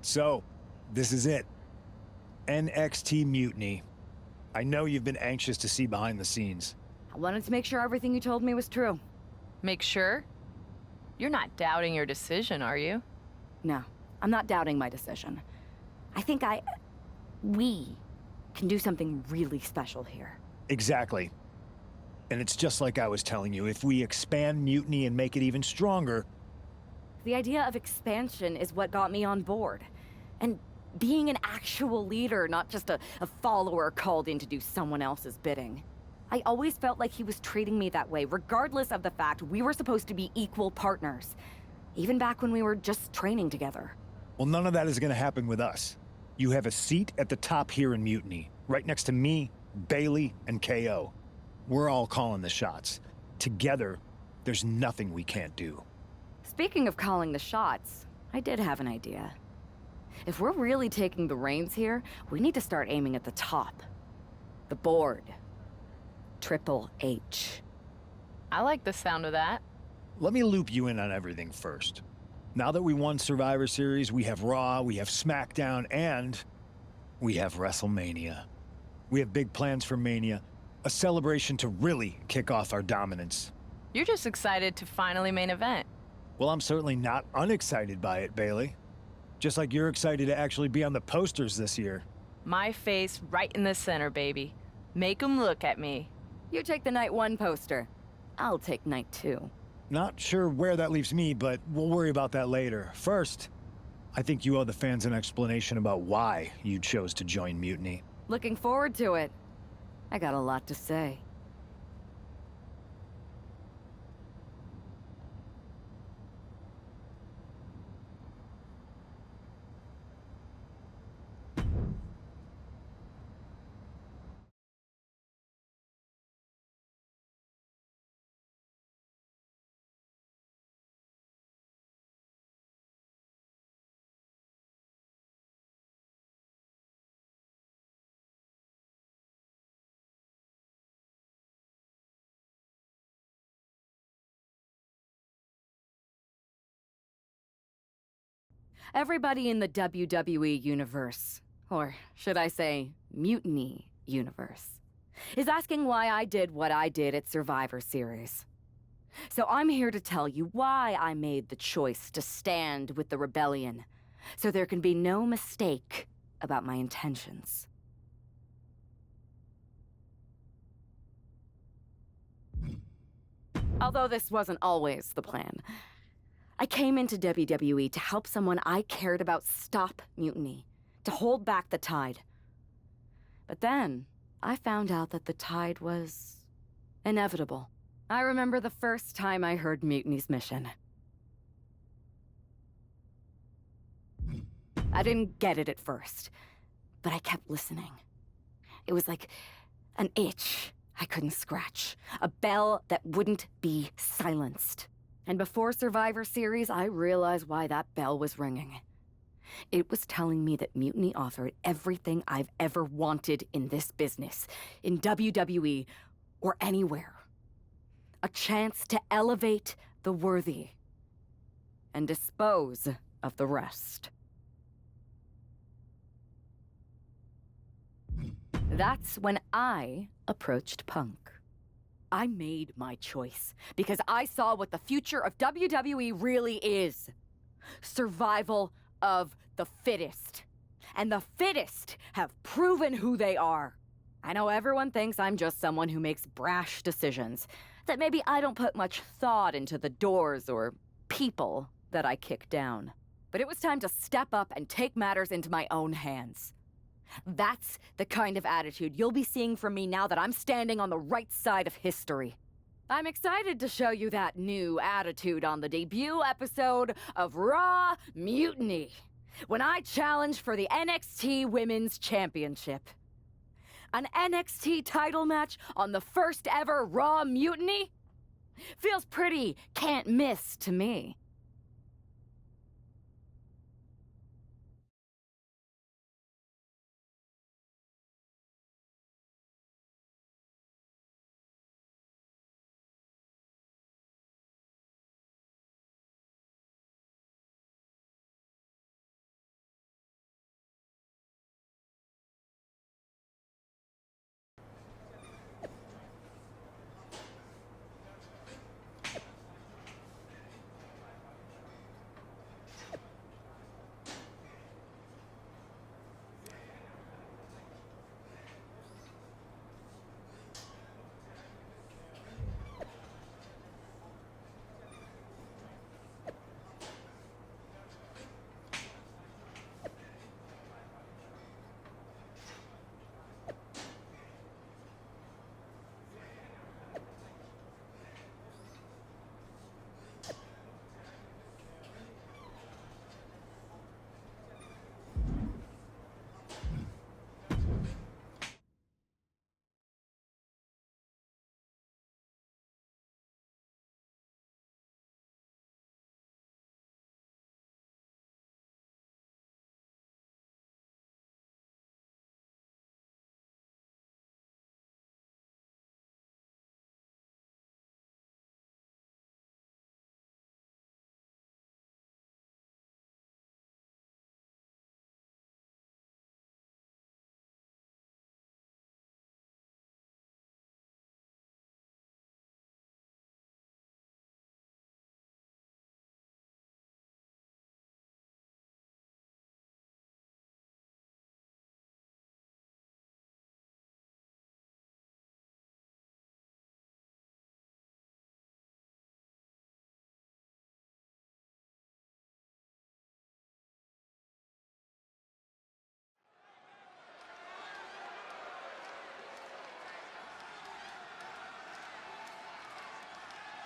So, this is it. NXT Mutiny. I know you've been anxious to see behind the scenes. I wanted to make sure everything you told me was true. Make sure? You're not doubting your decision, are you? No, I'm not doubting my decision. I think we can do something really special here. Exactly. And it's just like I was telling you, if we expand Mutiny and make it even stronger... The idea of expansion is what got me on board. And being an actual leader, not just a follower called in to do someone else's bidding. I always felt like he was treating me that way, regardless of the fact we were supposed to be equal partners. Even back when we were just training together. Well, none of that is going to happen with us. You have a seat at the top here in Mutiny, right next to me, Bailey, and KO. We're all calling the shots. Together, there's nothing we can't do. Speaking of calling the shots, I did have an idea. If we're really taking the reins here, we need to start aiming at the top. The board. Triple H. I like the sound of that. Let me loop you in on everything first. Now that we won Survivor Series, we have Raw, we have SmackDown, and we have WrestleMania. We have big plans for Mania, a celebration to really kick off our dominance. You're just excited to finally main event. Well, I'm certainly not unexcited by it, Bailey. Just like you're excited to actually be on the posters this year. My face right in the center, baby. Make 'em look at me. You take the night one poster. I'll take night two. Not sure where that leaves me, but we'll worry about that later. First, I think you owe the fans an explanation about why you chose to join Mutiny. Looking forward to it. I got a lot to say. Everybody in the WWE universe, or should I say, Mutiny universe, is asking why I did what I did at Survivor Series. So I'm here to tell you why I made the choice to stand with the rebellion, so there can be no mistake about my intentions. Although this wasn't always the plan. I came into WWE to help someone I cared about stop mutiny, to hold back the tide. But then, I found out that the tide was inevitable. I remember the first time I heard Mutiny's mission. I didn't get it at first, but I kept listening. It was like an itch I couldn't scratch, a bell that wouldn't be silenced. And before Survivor Series, I realized why that bell was ringing. It was telling me that Mutiny offered everything I've ever wanted in this business, in WWE, or anywhere. A chance to elevate the worthy and dispose of the rest. That's when I approached Punk. I made my choice because I saw what the future of WWE really is. Survival of the fittest. And the fittest have proven who they are. I know everyone thinks I'm just someone who makes brash decisions, that maybe I don't put much thought into the doors or people that I kick down. But it was time to step up and take matters into my own hands. That's the kind of attitude you'll be seeing from me now that I'm standing on the right side of history. I'm excited to show you that new attitude on the debut episode of Raw Mutiny, when I challenge for the NXT Women's Championship. An NXT title match on the first ever Raw Mutiny? Feels pretty can't miss to me.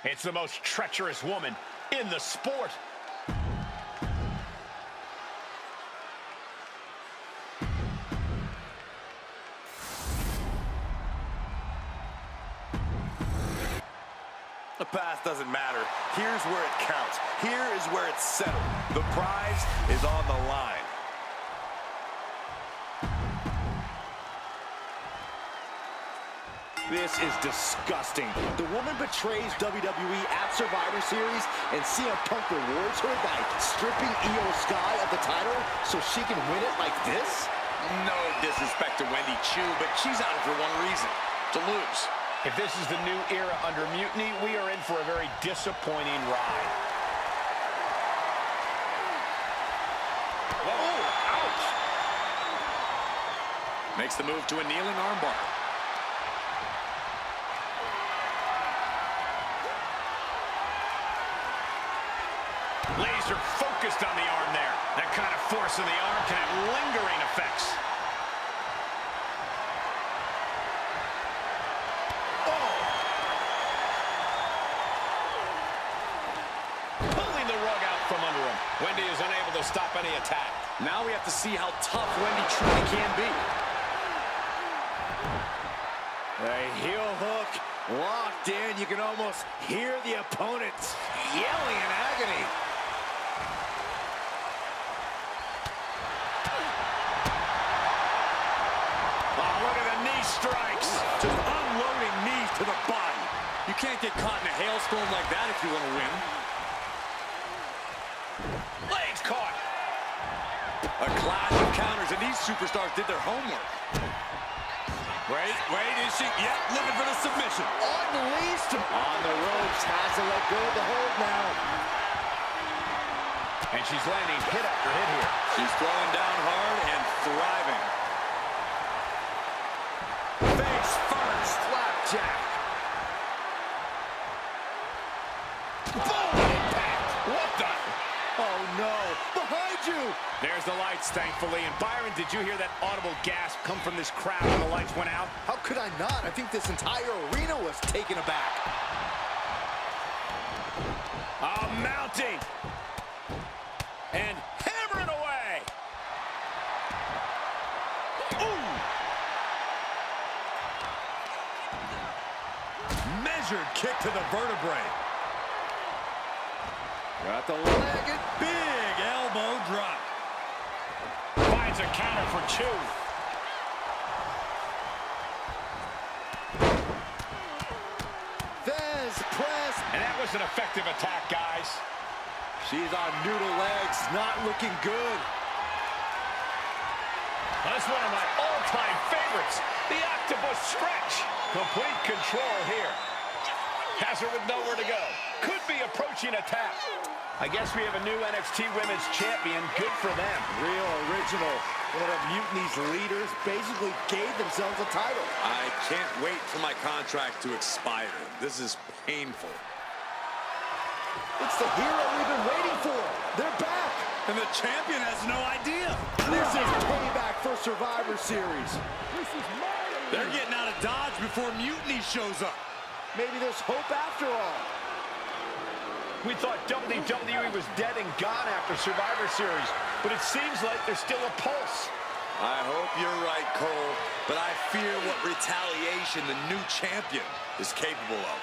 It's the most treacherous woman in the sport. The past doesn't matter. Here's where it counts. Here is where it's settled. The prize is on the line. This is disgusting. The woman betrays WWE at Survivor Series, and CM Punk rewards her by stripping Io Sky of the title so she can win it like this? No disrespect to Wendy Chu, but she's out for one reason: to lose. If this is the new era under Mutiny, we are in for a very disappointing ride. Oh, ouch! Makes the move to a kneeling armbar. Laser focused on the arm there. That kind of force in the arm can have lingering effects. Oh! Pulling the rug out from under him. Wendy is unable to stop any attack. Now we have to see how tough Wendy truly can be. A heel hook locked in. You can almost hear the opponent yelling in agony. Oh, look at the knee strikes. Just unloading knees to the body. You can't get caught in a hailstorm like that if you want to win. Legs caught. A clash of counters, and these superstars did their homework. Wait, is she? Yep, looking for the submission. Unleashed on the ropes. Has to let go of the hold now. And she's landing hit after hit here. She's throwing down hard and thriving. Face first. Flapjack. Boom! Impact. What the? Oh, no. Behind you. There's the lights, thankfully. And Byron, did you hear that audible gasp come from this crowd when the lights went out? How could I not? I think this entire arena was taken aback. Mounting. And hammering away. Ooh. Measured kick to the vertebrae. Got the leg. Big elbow drop. Finds a counter for Chu. Thesz press. And that was an effective attack, guys. She's on noodle legs. Not looking good. That's one of my all-time favorites, the octopus stretch. Complete control here. Has her with nowhere to go. Could be approaching a tap. I guess we have a new NXT Women's Champion. Good for them. Real original. One of Mutiny's leaders basically gave themselves a title. I can't wait for my contract to expire. This is painful. It's the hero we've been waiting for. They're back. And the champion has no idea. This is payback for Survivor Series. They're getting out of Dodge before Mutiny shows up. Maybe there's hope after all. We thought WWE was dead and gone after Survivor Series, but it seems like there's still a pulse. I hope you're right, Cole, but I fear what retaliation the new champion is capable of.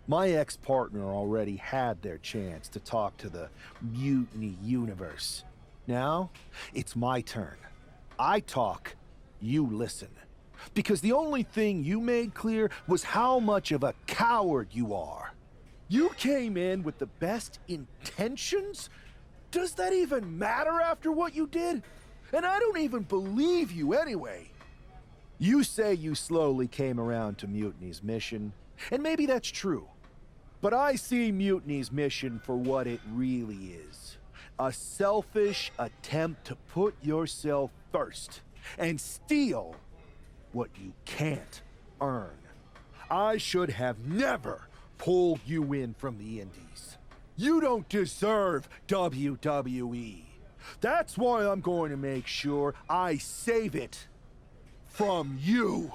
My ex-partner already had their chance to talk to the Mutiny Universe. Now, it's my turn. I talk, you listen. Because the only thing you made clear was how much of a coward you are. You came in with the best intentions? Does that even matter after what you did? And I don't even believe you anyway. You say you slowly came around to Mutiny's mission, and maybe that's true. But I see Mutiny's mission for what it really is. A selfish attempt to put yourself first and steal what you can't earn. I should have never pulled you in from the Indies. You don't deserve WWE. That's why I'm going to make sure I save it from you.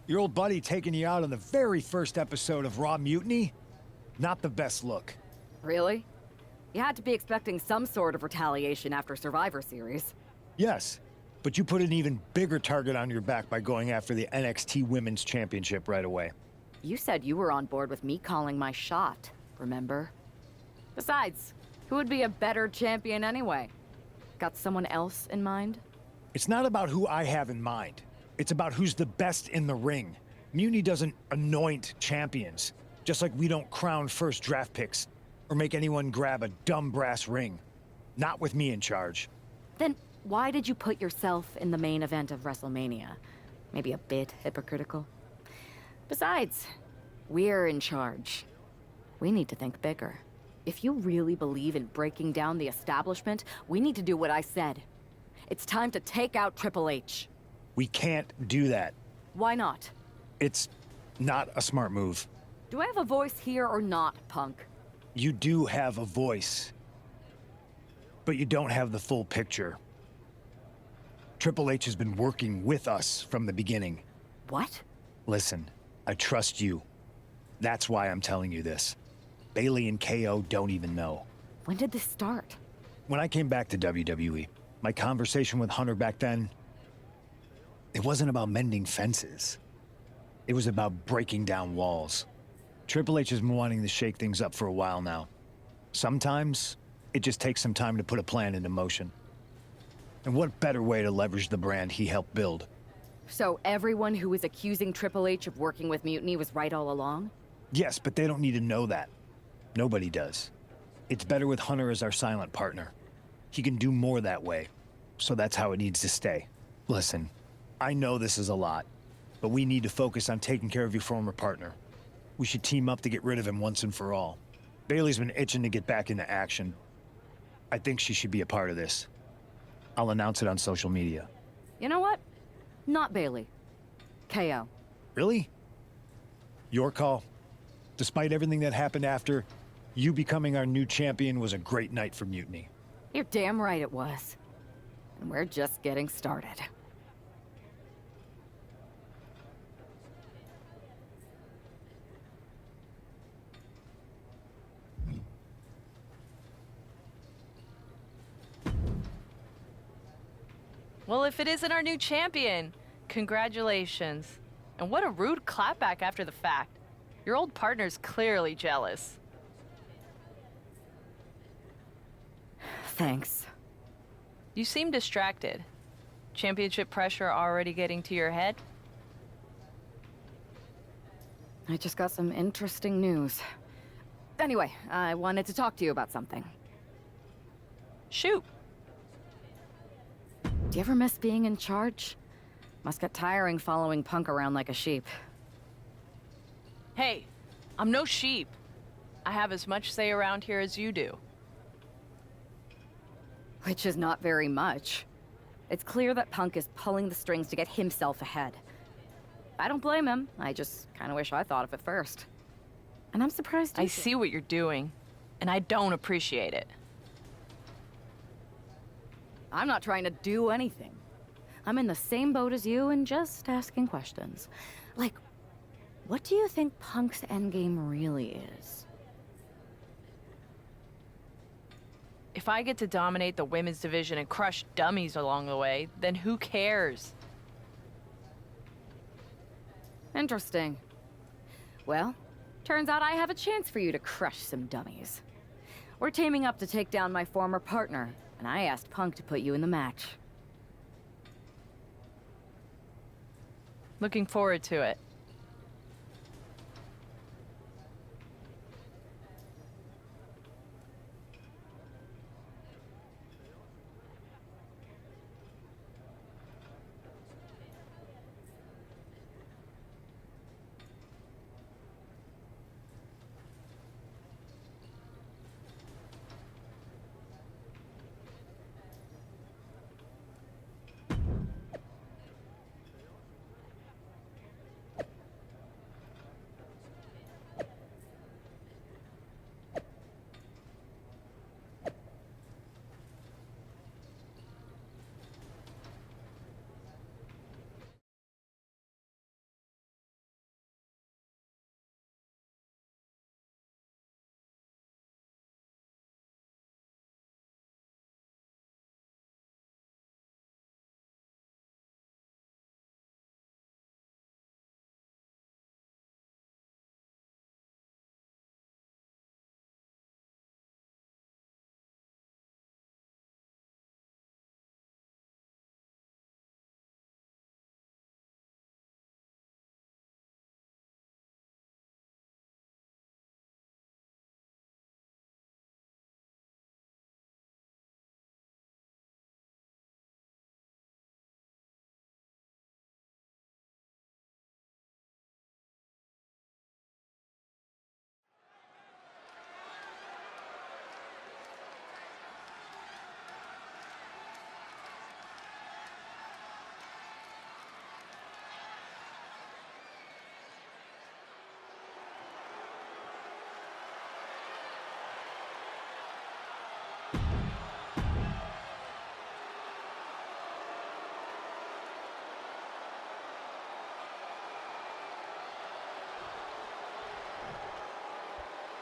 Your old buddy taking you out on the very first episode of Raw Mutiny? Not the best look. Really? You had to be expecting some sort of retaliation after Survivor Series. Yes, but you put an even bigger target on your back by going after the NXT Women's Championship right away. You said you were on board with me calling my shot, remember? Besides, who would be a better champion anyway? Got someone else in mind? It's not about who I have in mind. It's about who's the best in the ring. Mutiny doesn't anoint champions, just like we don't crown first draft picks or make anyone grab a dumb brass ring. Not with me in charge. Then why did you put yourself in the main event of WrestleMania? Maybe a bit hypocritical? Besides, we're in charge. We need to think bigger. If you really believe in breaking down the establishment, we need to do what I said. It's time to take out Triple H. We can't do that. Why not? It's not a smart move. Do I have a voice here or not, Punk? You do have a voice, but you don't have the full picture. Triple H has been working with us from the beginning. What? Listen, I trust you. That's why I'm telling you this. Bailey and KO don't even know. When did this start? When I came back to WWE, my conversation with Hunter back then, it wasn't about mending fences. It was about breaking down walls. Triple H has been wanting to shake things up for a while now. Sometimes, it just takes some time to put a plan into motion. And what better way to leverage the brand he helped build? So everyone who was accusing Triple H of working with Mutiny was right all along? Yes, but they don't need to know that. Nobody does. It's better with Hunter as our silent partner. He can do more that way. So that's how it needs to stay. Listen, I know this is a lot, but we need to focus on taking care of your former partner. We should team up to get rid of him once and for all. Bailey's been itching to get back into action. I think she should be a part of this. I'll announce it on social media. You know what? Not Bailey. KO. Really? Your call? Despite everything that happened after, you becoming our new champion was a great night for Mutiny. You're damn right it was. And we're just getting started. Well, if it isn't our new champion, congratulations. And what a rude clapback after the fact. Your old partner's clearly jealous. Thanks. You seem distracted. Championship pressure already getting to your head? I just got some interesting news. Anyway, I wanted to talk to you about something. Shoot. Do you ever miss being in charge? Must get tiring following Punk around like a sheep. Hey, I'm no sheep. I have as much say around here as you do. Which is not very much. It's clear that Punk is pulling the strings to get himself ahead. I don't blame him. I just kind of wish I thought of it first. And I'm surprised you I did. see what you're doing, and I don't appreciate it. I'm not trying to do anything. I'm in the same boat as you and just asking questions. Like, what do you think Punk's endgame really is? If I get to dominate the women's division and crush dummies along the way, then who cares? Interesting. Well, turns out I have a chance for you to crush some dummies. We're teaming up to take down my former partner, and I asked Punk to put you in the match. Looking forward to it.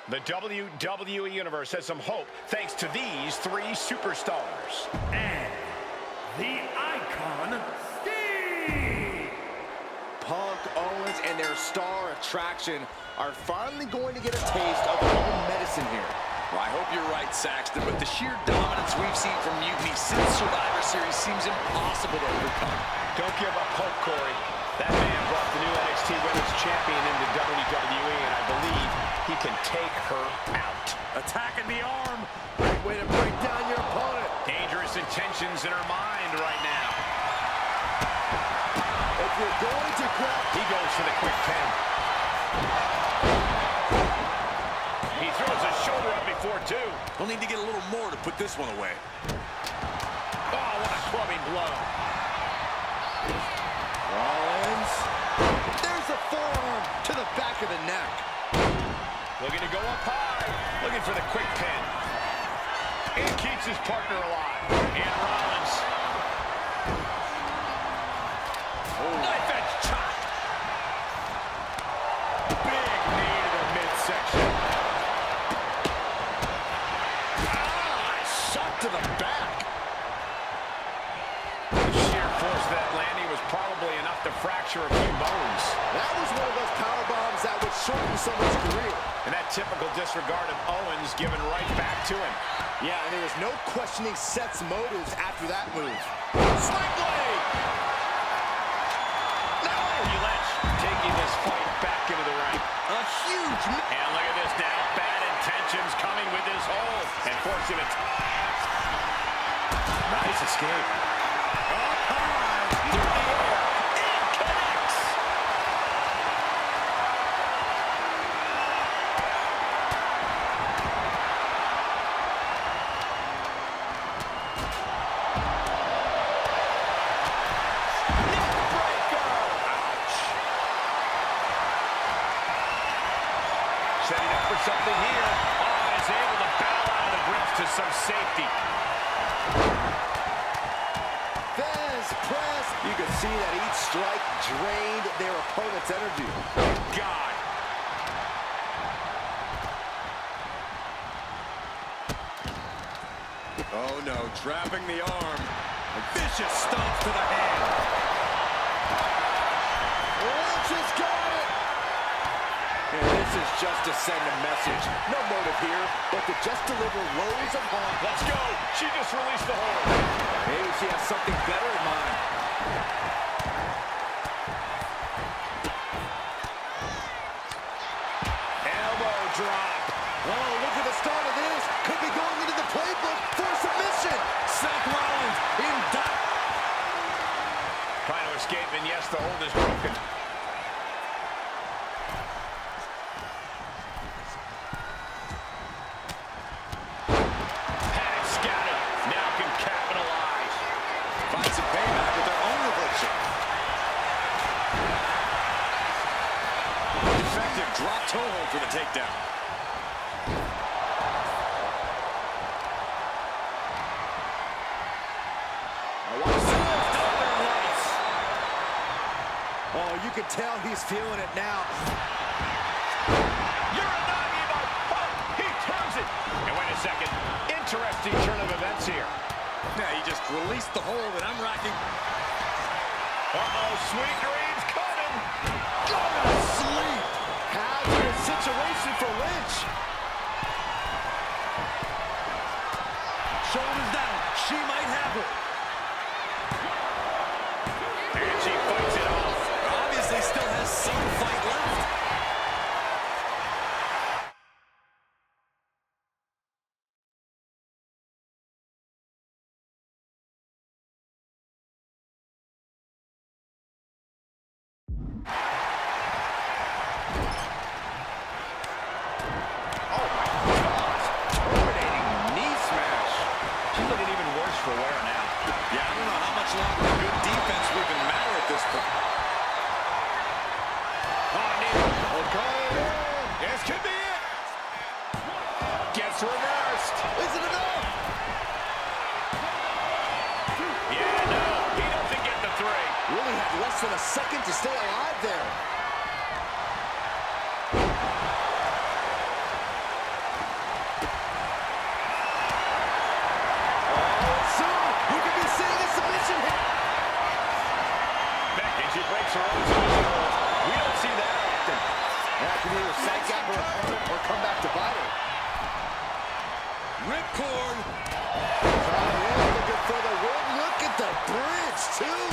The WWE Universe has some hope thanks to these three superstars. And the Icon, Steve! Punk, Owens, and their star attraction are finally going to get a taste of their own medicine here. Well, I hope you're right, Saxton, but the sheer dominance we've seen from Mutiny since Survivor Series seems impossible to overcome. Don't give up hope, Corey. That man brought the new NXT Women's Champion into WWE, and I believe he can take her out. Attacking the arm. Great way to break down your opponent. Dangerous intentions in her mind right now. If you're going to grab... He goes for the quick pin. He throws his shoulder up before two. He'll need to get a little more to put this one away. Oh, what a clubbing blow. Rollins. There's a forearm to the back of the neck. Looking to go up high. Looking for the quick pin. And keeps his partner alive. And Rollins. Knife edge chop. Big knee to the midsection. Shot to the back. The sheer force of that landing was probably enough to fracture a few bones. That was one of those power bombs that would shorten someone's career. And that typical disregard of Owens given right back to him. Yeah, and there was no questioning Seth's motives after that move. Sling blade! No! Lynch taking this fight back into the ring. A huge... And look at this now. Bad intentions coming with this hold. And forcing it. Nice escape. Up high. Through the air. It connects. Setting up for something here. Oh, is able to bow out of the grips to some safety. Fez press. You could see that each strike drained their opponent's energy. God. Oh, no. Trapping the arm. A vicious stomp to the hand. Lynch has got it. And this is just to send a message. No motive here, but to just deliver loads of harm. Let's go. She just released the hold. Maybe she has something better in mind. Elbow drop. Oh, look at the start of this. Could be going into the playbook for a submission. Seth Rollins in doubt. Trying to escape, and yes, the hold is broken. Had it scouted. Now can capitalize. Find some payback with their own affliction. Effective drop toe hold for the takedown. Oh, you can tell he's feeling it now. Uranagi by Punk. He turns it. And wait a second. Interesting turn of events here. Yeah, he just released the hold, and I'm racking. Uh-oh, Sweet Dreams coming. Go to sleep. Hazardous situation for Lynch. Shoulders down. She might have it. And she fights it off. Obviously still has some fight left. Terminating knee smash. She's looking even worse for wear now. Yeah, I don't know how much longer good defense will even matter at this point. This could be it. Gets reversed. Is it enough? Yeah, no. He doesn't get the three. Really had less than a second to stay alive there. Oh, soon we could be seeing a submission here. Becky, she breaks her own submission hold. We don't see that often. That can either psych out her opponent or come back to bite her. Ripcord. Looking for the win. Look at the bridge, too.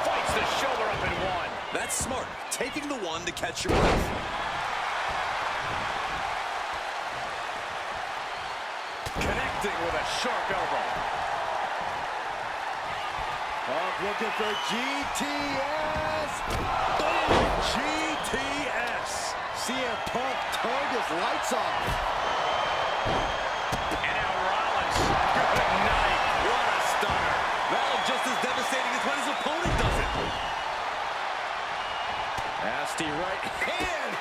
Fights the shoulder up in one. That's smart. Taking the one to catch your breath. Connecting with a sharp elbow. Punk looking for GTS. Boom! GTS. CM Punk turned his lights off. And now Rollins. Good night. What a stunner. That looked just as devastating as when his opponent does it. Nasty right hand.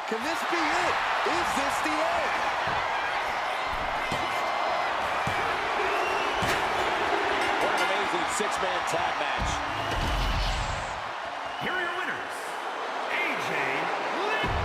Can this be it? Is this the end? What an amazing six-man tag match. Here are your winners, AJ Lynch.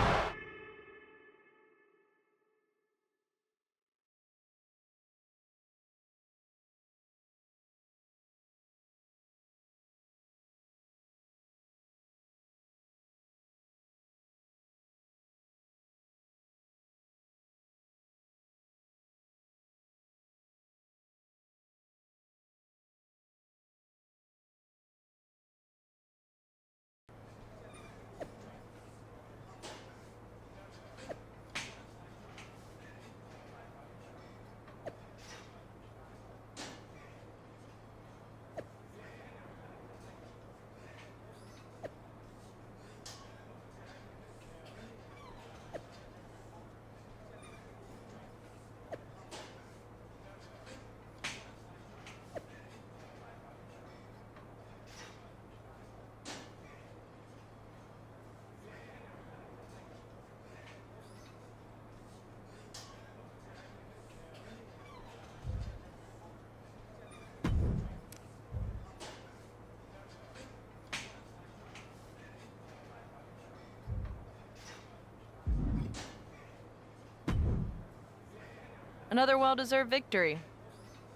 Another well-deserved victory.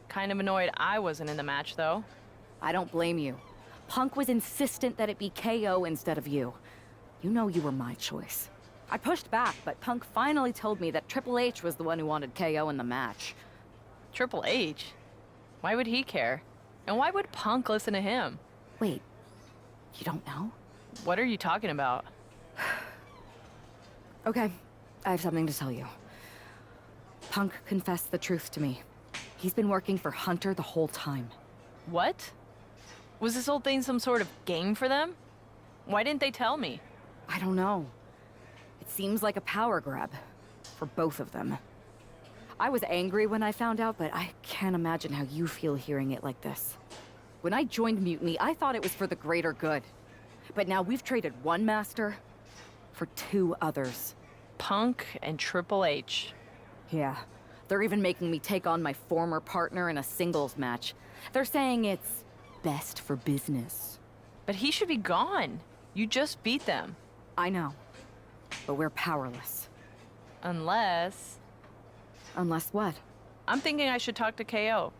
Kind of annoyed I wasn't in the match, though. I don't blame you. Punk was insistent that it be KO instead of you. You know you were my choice. I pushed back, but Punk finally told me that Triple H was the one who wanted KO in the match. Triple H? Why would he care? And why would Punk listen to him? Wait, you don't know? What are you talking about? Okay, I have something to tell you. Punk confessed the truth to me. He's been working for Hunter the whole time. What? Was this whole thing some sort of game for them? Why didn't they tell me? I don't know. It seems like a power grab. For both of them. I was angry when I found out, but I can't imagine how you feel hearing it like this. When I joined Mutiny, I thought it was for the greater good. But now we've traded one master for two others. Punk and Triple H. Yeah. They're even making me take on my former partner in a singles match. They're saying it's best for business. But he should be gone. You just beat them. I know. But we're powerless. Unless... Unless what? I'm thinking I should talk to KO.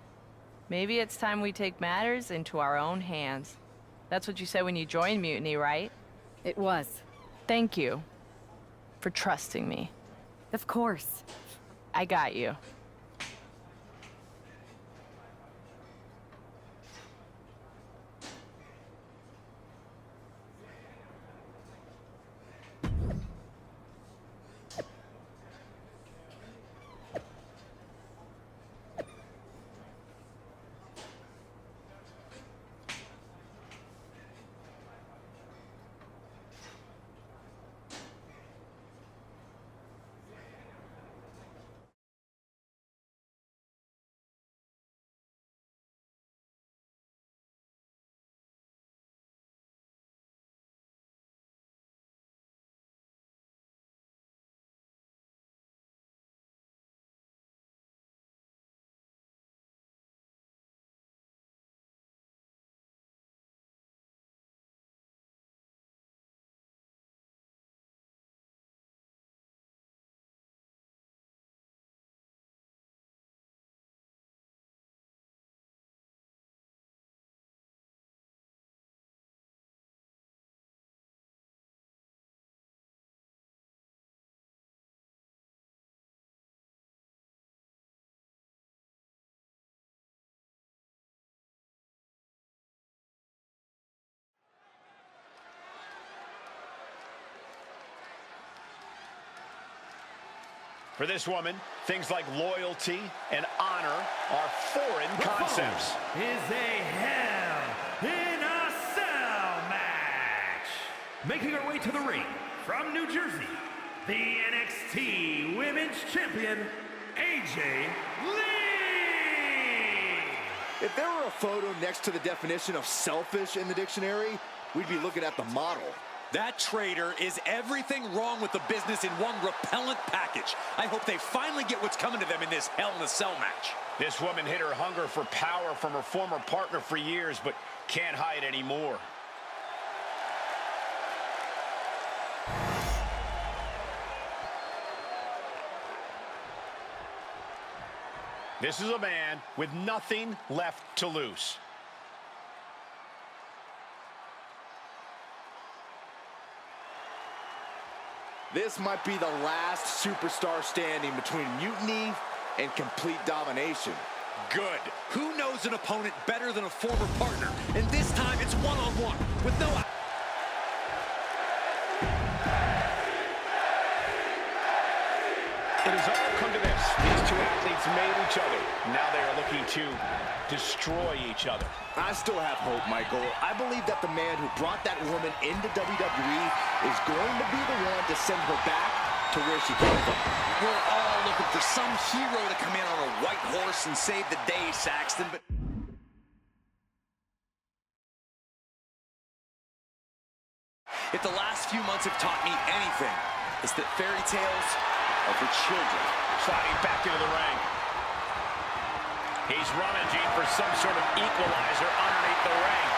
Maybe it's time we take matters into our own hands. That's what you said when you joined Mutiny, right? It was. Thank you for trusting me. Of course. I got you. For this woman, things like loyalty and honor are foreign concepts. Is a Hell in a Cell match. Making her way to the ring from New Jersey, the NXT Women's Champion, AJ Lee. If there were a photo next to the definition of selfish in the dictionary, we'd be looking at the model. That traitor is everything wrong with the business in one repellent package. I hope they finally get what's coming to them in this Hell in a Cell match. This woman hid her hunger for power from her former partner for years, but can't hide anymore. This is a man with nothing left to lose. This might be the last superstar standing between Mutiny and complete domination. Good. Who knows an opponent better than a former partner? And this time it's one-on-one with no... It has all come to this. These two athletes made each other. Now they are looking to destroy each other. I still have hope, Michael. I believe that the man who brought that woman into WWE is going to be the one to send her back to where she came from. We're all looking for some hero to come in on a white horse and save the day, Saxton, but... If the last few months have taught me anything, it's that fairy tales are for children. Sliding back into the ring. He's rummaging for some sort of equalizer underneath the ring.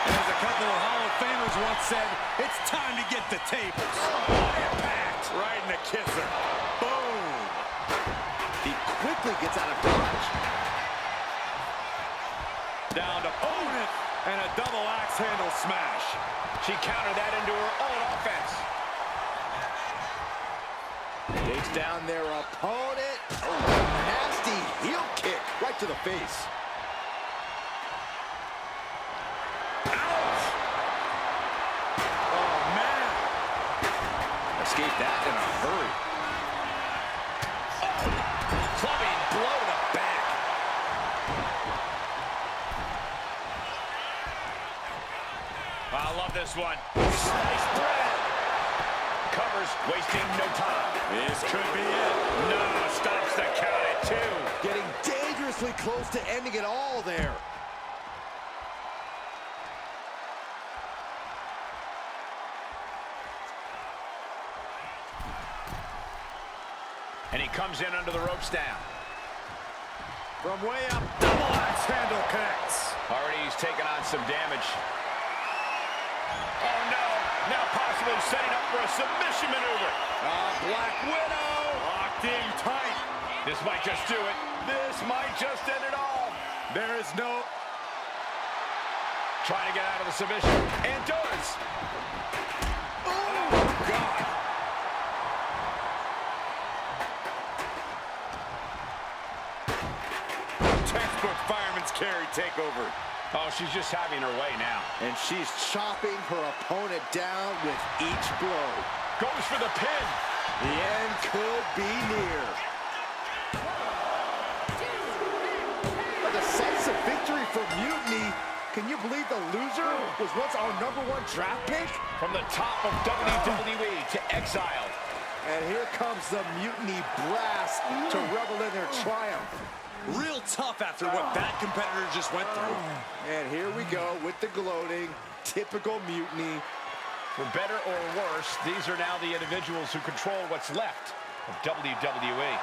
And as a couple of Hall of Famers once said, it's time to get the tables. Impact. Right in the kisser. Boom. He quickly gets out of dodge. Down to opponent. And a double axe handle smash. She countered that into her own offense. Takes down their opponent. Oh, nasty heel kick right to the face. Ouch! Oh, man. Escaped that in a hurry. Oh, clubbing blow to the back. I love this one. Sliced bread. Covers, wasting no time. This could be it. No, stops the count at 2. Getting dangerously close to ending it all there. And he comes in under the ropes down. From way up, double axe handle connects. Already he's taken on some damage. Oh no, now possibly setting up for a submission maneuver. Black Widow. Locked in tight. This might just do it. This might just end it all. There is no... Trying to get out of the submission. And does. Oh, God. Textbook fireman's carry takeover. Oh, she's just having her way now. And she's chopping her opponent down with each blow. Goes for the pin. The end could be near. A decisive victory for Mutiny. Can you believe the loser was once our #1 draft pick? From the top of WWE to exile. And here comes the Mutiny Brass to revel in their triumph. Real tough after what that competitor just went through. And here we go with the gloating. Typical Mutiny. For better or worse, these are now the individuals who control what's left of WWE.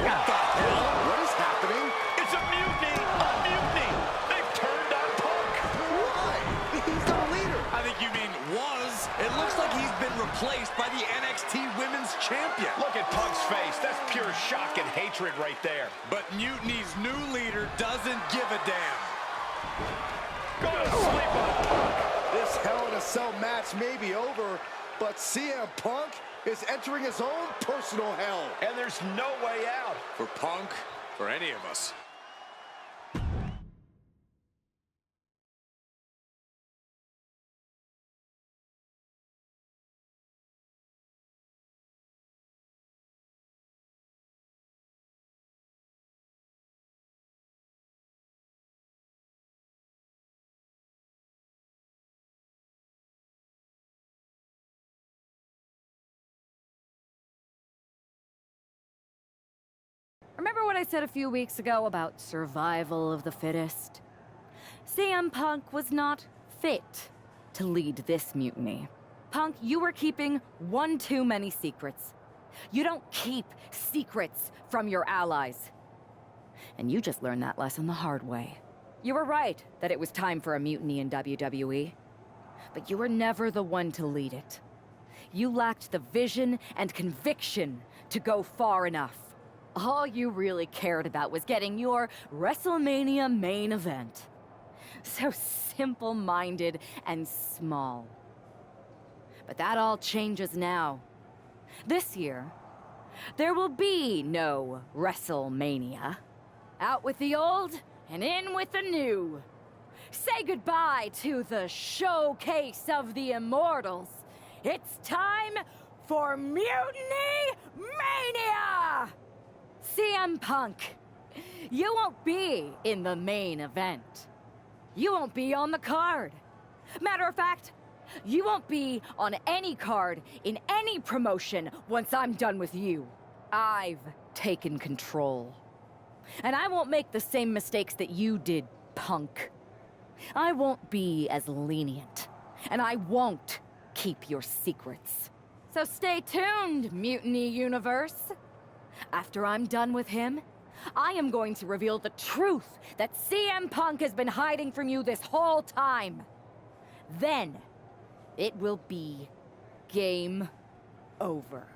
What the hell? What is happening? It's a mutiny! A mutiny! They've turned on Punk! Why? He's the leader. I think you mean was. It looks like he's been replaced by the NXT Women's Champion. Look at Punk's face. That's pure shock and hatred right there. But Mutiny's new leader doesn't give a damn. Go to sleep on Punk. This Hell in a Cell match may be over, but CM Punk is entering his own personal hell. And there's no way out. For Punk, for any of us. Remember what I said a few weeks ago about survival of the fittest? CM Punk was not fit to lead this mutiny. Punk, you were keeping one too many secrets. You don't keep secrets from your allies. And you just learned that lesson the hard way. You were right that it was time for a mutiny in WWE. But you were never the one to lead it. You lacked the vision and conviction to go far enough. All you really cared about was getting your WrestleMania main event. So simple-minded and small. But that all changes now. This year, there will be no WrestleMania. Out with the old and in with the new. Say goodbye to the showcase of the immortals. It's time for Mutiny Mania! CM Punk, you won't be in the main event. You won't be on the card. Matter of fact, you won't be on any card in any promotion once I'm done with you. I've taken control. And I won't make the same mistakes that you did, Punk. I won't be as lenient. And I won't keep your secrets. So stay tuned, Mutiny Universe. After I'm done with him, I am going to reveal the truth that CM Punk has been hiding from you this whole time. Then, it will be game over.